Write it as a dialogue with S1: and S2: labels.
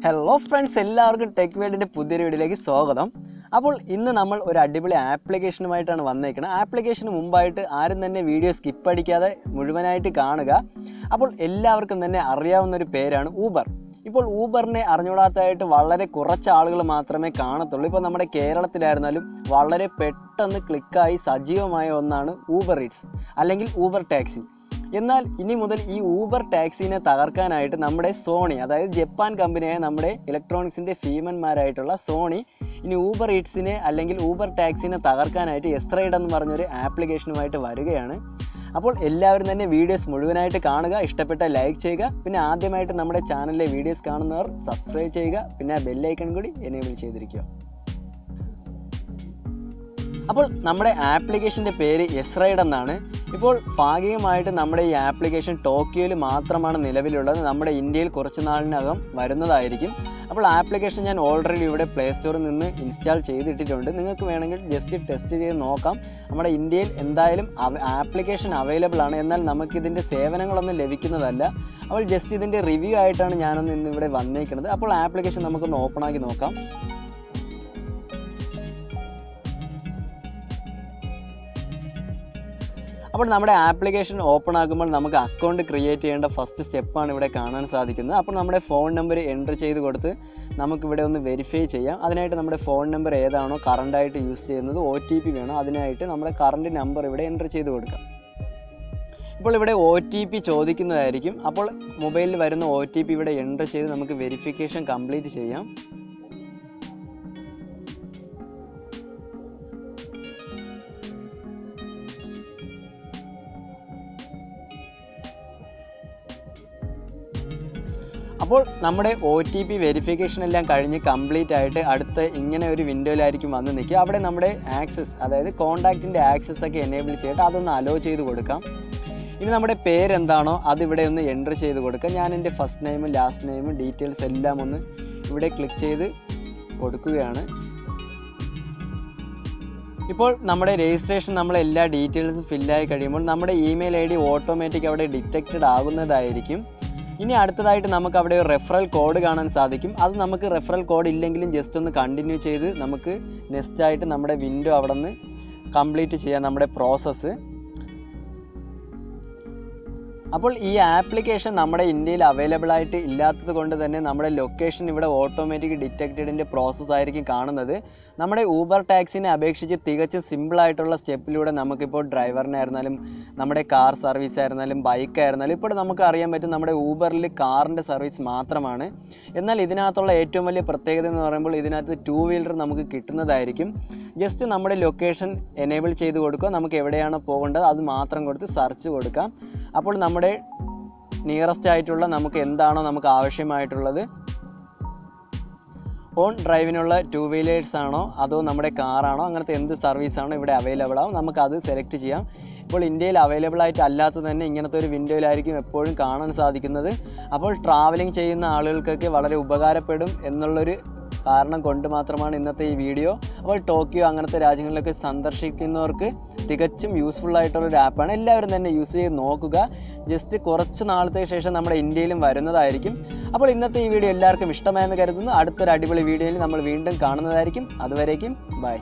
S1: Hello friends, എല്ലാവർക്കും tech വേൾഡിന്റെ പുതിയൊരു വീഡിയോയിലേക്ക് സ്വാഗതം. അപ്പോൾ ഇന്ന് നമ്മൾ ഒരു അടിപൊളി ആപ്ലിക്കേഷനുമായിട്ടാണ് വന്നേക്കുന്നത്. ആപ്ലിക്കേഷന് മുമ്പായിട്ട് ആരും തന്നെ വീഡിയോ സ്കിപ്പ് അടിക്കാതെ മുഴുവനായിട്ട് കാണുക. അപ്പോൾ എല്ലാവർക്കും തന്നെ അറിയാവുന്ന ഒരു പേരാണ് ഊബർ. ഇപ്പോൾ ഊബറിനെ അറിഞ്ഞുകൂടാത്തതായിട്ട് വളരെ കുറച്ച് ആളുകൾ മാത്രമേ കാണത്തുള്ളൂ. ഇപ്പോൾ നമ്മുടെ കേരളത്തിലായിരുന്നാലും വളരെ പെട്ടെന്ന് ക്ലിക്കായി സജീവമായ ഒന്നാണ് ഊബർ ഈറ്റ്സ് അല്ലെങ്കിൽ ഊബർ ടാക്സി. എന്നാൽ ഇനി മുതൽ ഈ ഊബർ ടാക്സിനെ തകർക്കാനായിട്ട് നമ്മുടെ സോണി, അതായത് ജപ്പാൻ കമ്പനിയായ നമ്മുടെ ഇലക്ട്രോണിക്സിൻ്റെ ഭീമന്മാരായിട്ടുള്ള സോണി ഇനി ഊബർ ഈറ്റ്സിനെ അല്ലെങ്കിൽ ഊബർ ടാക്സിനെ തകർക്കാനായിട്ട് Sride എന്ന് പറഞ്ഞൊരു ആപ്ലിക്കേഷനുമായിട്ട് വരികയാണ്. അപ്പോൾ എല്ലാവരും തന്നെ വീഡിയോസ് മുഴുവനായിട്ട് കാണുക, ഇഷ്ടപ്പെട്ട ലൈക്ക് ചെയ്യുക, പിന്നെ ആദ്യമായിട്ട് നമ്മുടെ ചാനലിലെ വീഡിയോസ് കാണുന്നവർ സബ്സ്ക്രൈബ് ചെയ്യുക, പിന്നെ ആ ബെല്ലൈക്കൺ കൂടി എനേബിൾ ചെയ്തിരിക്കുക. അപ്പോൾ നമ്മുടെ ആപ്ലിക്കേഷൻ്റെ പേര് Sride എന്നാണ്. ഇപ്പോൾ ഭാഗികമായിട്ട് നമ്മുടെ ഈ ആപ്ലിക്കേഷൻ ടോക്കിയോയിൽ മാത്രമാണ് നിലവിലുള്ളത്. നമ്മുടെ ഇന്ത്യയിൽ കുറച്ച് നാളിനകം വരുന്നതായിരിക്കും. അപ്പോൾ ആപ്ലിക്കേഷൻ ഞാൻ ഓൾറെഡി ഇവിടെ പ്ലേ സ്റ്റോറിൽ നിന്ന് ഇൻസ്റ്റാൾ ചെയ്തിട്ടിട്ടുണ്ട്. നിങ്ങൾക്ക് വേണമെങ്കിൽ ജസ്റ്റ് ടെസ്റ്റ് ചെയ്ത് നോക്കാം. നമ്മുടെ ഇന്ത്യയിൽ എന്തായാലും ആപ്ലിക്കേഷൻ അവൈലബിൾ ആണ്. എന്നാൽ നമുക്കിതിൻ്റെ സേവനങ്ങളൊന്നും ലഭിക്കുന്നതല്ല. അപ്പോൾ ജസ്റ്റ് ഇതിൻ്റെ റിവ്യൂ ആയിട്ടാണ് ഞാനൊന്ന് ഇന്ന് ഇവിടെ വന്നേക്കുന്നത്. അപ്പോൾ ആപ്ലിക്കേഷൻ നമുക്കൊന്ന് ഓപ്പൺ ആക്കി നോക്കാം. അപ്പോൾ നമ്മുടെ ആപ്ലിക്കേഷൻ ഓപ്പൺ ആക്കുമ്പോൾ നമുക്ക് അക്കൗണ്ട് ക്രിയേറ്റ് ചെയ്യേണ്ട ഫസ്റ്റ് സ്റ്റെപ്പാണ് ഇവിടെ കാണാൻ സാധിക്കുന്നത്. അപ്പോൾ നമ്മുടെ ഫോൺ നമ്പർ എൻ്റർ ചെയ്ത് കൊടുത്ത് നമുക്കിവിടെ ഒന്ന് വെരിഫൈ ചെയ്യാം. അതിനായിട്ട് നമ്മുടെ ഫോൺ നമ്പർ ഏതാണോ കറണ്ടായിട്ട് യൂസ് ചെയ്യുന്നത്, OTP വേണം. അതിനായിട്ട് നമ്മുടെ കറണ്ട് നമ്പർ ഇവിടെ എൻ്റർ ചെയ്ത് കൊടുക്കാം. ഇപ്പോൾ ഇവിടെ OTP ചോദിക്കുന്നതായിരിക്കും. അപ്പോൾ മൊബൈലിൽ വരുന്ന OTP ഇവിടെ എൻ്റർ ചെയ്ത് നമുക്ക് വെരിഫിക്കേഷൻ കംപ്ലീറ്റ് ചെയ്യാം. അപ്പോൾ നമ്മുടെ OTP വെരിഫിക്കേഷൻ എല്ലാം കഴിഞ്ഞ് കംപ്ലീറ്റ് ആയിട്ട് അടുത്ത ഇങ്ങനെ ഒരു വിൻഡോയിലായിരിക്കും വന്ന് നിൽക്കുക. അവിടെ നമ്മുടെ ആക്സസ്, അതായത് കോൺടാക്റ്റിൻ്റെ ആക്സസ് ഒക്കെ എനേബിൾ ചെയ്തിട്ട് അതൊന്ന് അലോ ചെയ്ത് കൊടുക്കാം. ഇനി നമ്മുടെ പേരെന്താണോ അതിവിടെ ഒന്ന് എൻ്റർ ചെയ്ത് കൊടുക്കാം. ഞാൻ എൻ്റെ ഫസ്റ്റ് നെയിമും ലാസ്റ്റ് നെയിമും ഡീറ്റെയിൽസ് എല്ലാം ഒന്ന് ഇവിടെ ക്ലിക്ക് ചെയ്ത് കൊടുക്കുകയാണ്. ഇപ്പോൾ നമ്മുടെ രജിസ്ട്രേഷൻ നമ്മളെല്ലാ ഡീറ്റെയിൽസും ഫില്ലായി കഴിയുമ്പോൾ നമ്മുടെ ഇമെയിൽ ID ഓട്ടോമാറ്റിക് അവിടെ ഡിറ്റക്റ്റഡ് ആകുന്നതായിരിക്കും. ഇനി അടുത്തതായിട്ട് നമുക്ക് അവിടെ ഒരു റെഫറൽ കോഡ് കാണാൻ സാധിക്കും. അത് നമുക്ക് റെഫറൽ കോഡ് ഇല്ലെങ്കിലും ജസ്റ്റ് ഒന്ന് കണ്ടിന്യൂ ചെയ്ത് നമുക്ക് നെക്സ്റ്റ് ആയിട്ട് നമ്മുടെ വിൻഡോ അവിടെ നിന്ന് കംപ്ലീറ്റ് ചെയ്യാം നമ്മുടെ പ്രോസസ്സ്. അപ്പോൾ ഈ ആപ്ലിക്കേഷൻ നമ്മുടെ ഇന്ത്യയിൽ അവൈലബിൾ ആയിട്ട് ഇല്ലാത്തത് കൊണ്ട് തന്നെ നമ്മുടെ ലൊക്കേഷൻ ഇവിടെ ഓട്ടോമാറ്റിക് ഡിറ്റക്റ്റഡിൻ്റെ പ്രോസസ്സ് ആയിരിക്കും കാണുന്നത്. നമ്മുടെ ഊബർ ടാക്സിനെ അപേക്ഷിച്ച് തികച്ചും സിമ്പിളായിട്ടുള്ള സ്റ്റെപ്പിലൂടെ നമുക്കിപ്പോൾ ഡ്രൈവറിനായിരുന്നാലും നമ്മുടെ കാർ സർവീസ് ആയിരുന്നാലും ബൈക്കായിരുന്നാലും ഇപ്പോൾ നമുക്ക് അറിയാൻ പറ്റും നമ്മുടെ ഊബറിൽ കാറിൻ്റെ സർവീസ് മാത്രമാണ്. എന്നാൽ ഇതിനകത്തുള്ള ഏറ്റവും വലിയ പ്രത്യേകത എന്ന് പറയുമ്പോൾ ഇതിനകത്ത് 2 വീലർ നമുക്ക് കിട്ടുന്നതായിരിക്കും. ജസ്റ്റ് നമ്മുടെ ലൊക്കേഷൻ എനേബിൾ ചെയ്ത് കൊടുക്കുക. നമുക്ക് എവിടെയാണോ പോകേണ്ടത് അത് മാത്രം കൊടുത്ത് സെർച്ച് കൊടുക്കാം. അപ്പോൾ നമ്മുടെ നിയറസ്റ്റ് ആയിട്ടുള്ള നമുക്ക് എന്താണോ നമുക്ക് ആവശ്യമായിട്ടുള്ളത്, ഓൺ ഡ്രൈവിനുള്ള 2 വീലേഴ്സ് ആണോ അതോ നമ്മുടെ കാറാണോ, അങ്ങനത്തെ എന്ത് സർവീസാണോ ഇവിടെ അവൈലബിൾ ആവും, നമുക്കത് സെലക്ട് ചെയ്യാം. ഇപ്പോൾ ഇന്ത്യയിൽ അവൈലബിൾ ആയിട്ട് അല്ലാത്തത് തന്നെ ഇങ്ങനത്തെ ഒരു വിൻഡോയിലായിരിക്കും എപ്പോഴും കാണാൻ സാധിക്കുന്നത്. അപ്പോൾ ട്രാവലിംഗ് ചെയ്യുന്ന ആളുകൾക്കൊക്കെ വളരെ ഉപകാരപ്പെടും എന്നുള്ളൊരു കാരണം കൊണ്ട് മാത്രമാണ് ഇന്നത്തെ ഈ വീഡിയോ. അപ്പോൾ ടോക്കിയോ അങ്ങനത്തെ രാജ്യങ്ങളിലൊക്കെ സന്ദർശിക്കുന്നവർക്ക് തികച്ചും യൂസ്ഫുൾ ആയിട്ടുള്ളൊരു ആപ്പാണ്. എല്ലാവരും തന്നെ യൂസ് ചെയ്ത് നോക്കുക. ജസ്റ്റ് കുറച്ച് നാളത്തേക്ക് ശേഷം നമ്മുടെ ഇന്ത്യയിലും വരുന്നതായിരിക്കും. അപ്പോൾ ഇന്നത്തെ ഈ വീഡിയോ എല്ലാവർക്കും ഇഷ്ടമായെന്ന് കരുതുന്നു. അടുത്തൊരു അടിപൊളി വീഡിയോയിൽ നമ്മൾ വീണ്ടും കാണുന്നതായിരിക്കും. അതുവരേക്കും ബൈ.